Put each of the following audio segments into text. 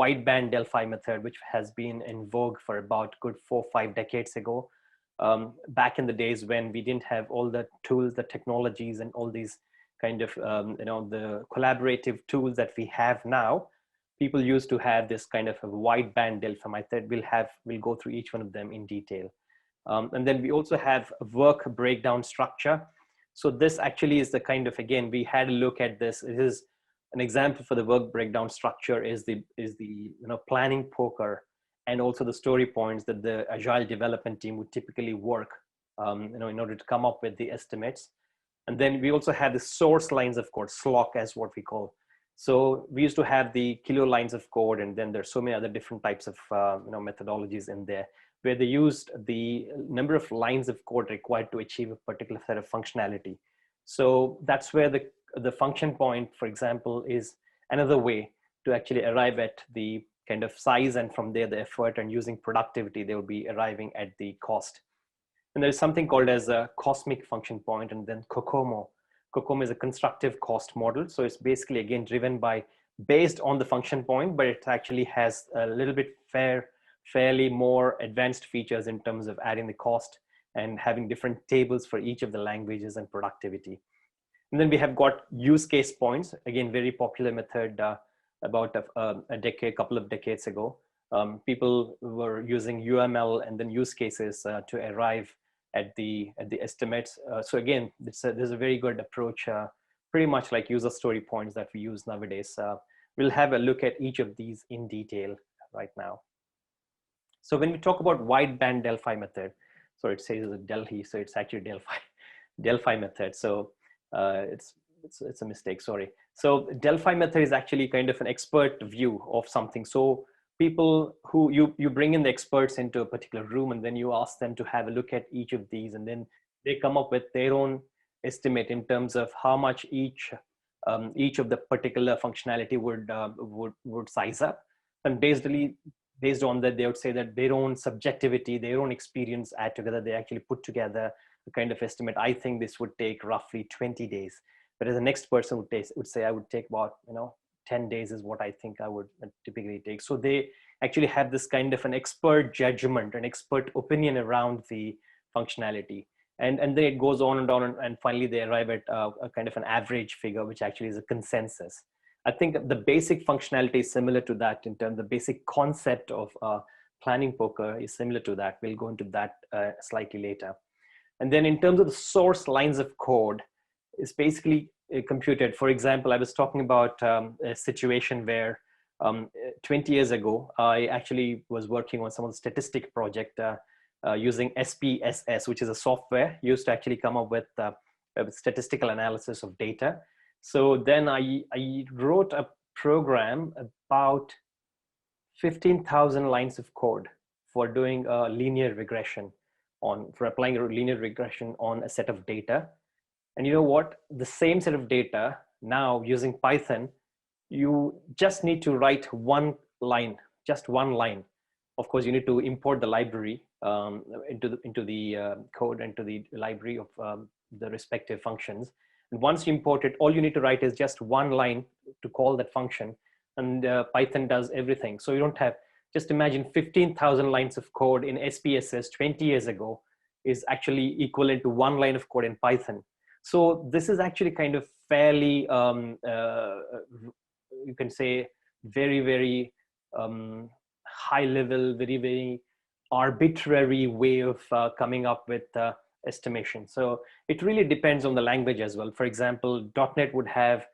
wideband Delphi method, which has been in vogue for about good 4 or 5 decades ago. Back in the days when we didn't have all the tools, the technologies, and all these kind of, the collaborative tools that we have now, people used to have this kind of a wideband Delphi method. We'll go through each one of them in detail. And then we also have a work breakdown structure. So this actually is the kind of, again, we had a look at this. It is an example for the work breakdown structure is the planning poker, and also the story points that the agile development team would typically work, in order to come up with the estimates. And then we also have the source lines of code, SLOC as what we call. So we used to have the kilo lines of code, and then there's so many other different types of methodologies in there, where they used the number of lines of code required to achieve a particular set of functionality. So that's where the function point, for example, is another way to actually arrive at the kind of size, and from there the effort, and using productivity, they will be arriving at the cost. And there's something called as a cosmic function point, and then COCOMO. COCOMO is a constructive cost model. So it's basically, again, based on the function point, but it actually has a little bit fairly more advanced features in terms of adding the cost and having different tables for each of the languages and productivity. And then we have got use case points, again, very popular method about a couple of decades ago. People were using UML and then use cases to arrive at the estimates. So again, there's a very good approach, pretty much like user story points that we use nowadays. We'll have a look at each of these in detail right now. So when we talk about wideband Delphi method, so it says Delhi, so it's actually Delphi method. So it's a mistake, sorry. So Delphi method is actually kind of an expert view of something. So people who you bring in the experts into a particular room, and then you ask them to have a look at each of these, and then they come up with their own estimate in terms of how much each of the particular functionality would size up. And based on that, they would say that their own subjectivity, their own experience add together, they actually put together a kind of estimate. I think this would take roughly 20 days. Whereas the next person would say, I would take about 10 days is what I think I would typically take. So they actually have this kind of an expert judgment, an expert opinion around the functionality. And then it goes on, and finally they arrive at a kind of an average figure, which actually is a consensus. I think the basic functionality is similar to that in terms of the basic concept of planning poker is similar to that. We'll go into that slightly later. And then in terms of the source lines of code, is basically computed. For example, I was talking about a situation where 20 years ago, I actually was working on some of the statistic project using SPSS, which is a software used to actually come up with statistical analysis of data. So then I wrote a program about 15,000 lines of code for doing a linear regression for applying a linear regression on a set of data. And you know what? The same set of data now using Python, you just need to write just one line. Of course, you need to import the library into the code, into the library of the respective functions. And once you import it, all you need to write is just one line to call that function, and Python does everything. So you don't have, just imagine 15,000 lines of code in SPSS 20 years ago is actually equivalent to one line of code in Python. So this is actually kind of fairly, you can say, very, very high level, very, very arbitrary way of coming up with estimation. So it really depends on the language as well. For example, .NET would have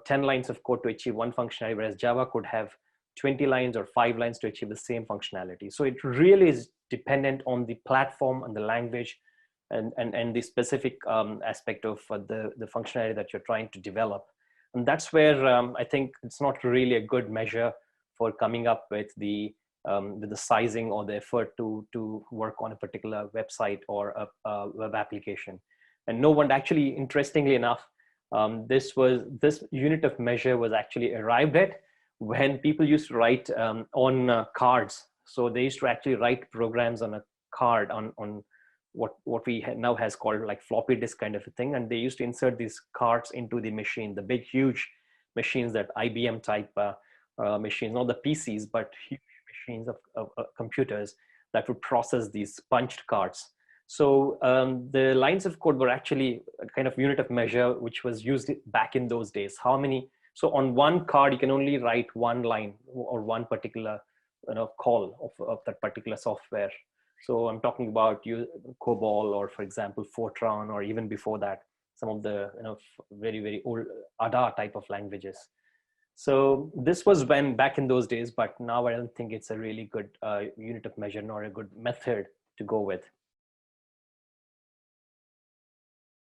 10 lines of code to achieve one functionality, whereas Java could have 20 lines or 5 lines to achieve the same functionality. So it really is dependent on the platform and the language and the specific aspect of the functionality that you're trying to develop. And that's where I think it's not really a good measure for coming up with the sizing or the effort to work on a particular website or a web application. And no one actually, interestingly enough, this unit of measure was actually arrived at when people used to write on cards. So they used to actually write programs on a card on what we now has called like floppy disk kind of a thing. And they used to insert these cards into the machine, the big, huge machines that IBM type machines, not the PCs, but huge machines of computers that would process these punched cards. So the lines of code were actually a kind of unit of measure which was used back in those days. How many? So on one card, you can only write one line or one particular call of that particular software. So I'm talking about COBOL, or for example, Fortran, or even before that, some of the very, very old ADA type of languages. So this was when back in those days, but now I don't think it's a really good unit of measure nor a good method to go with.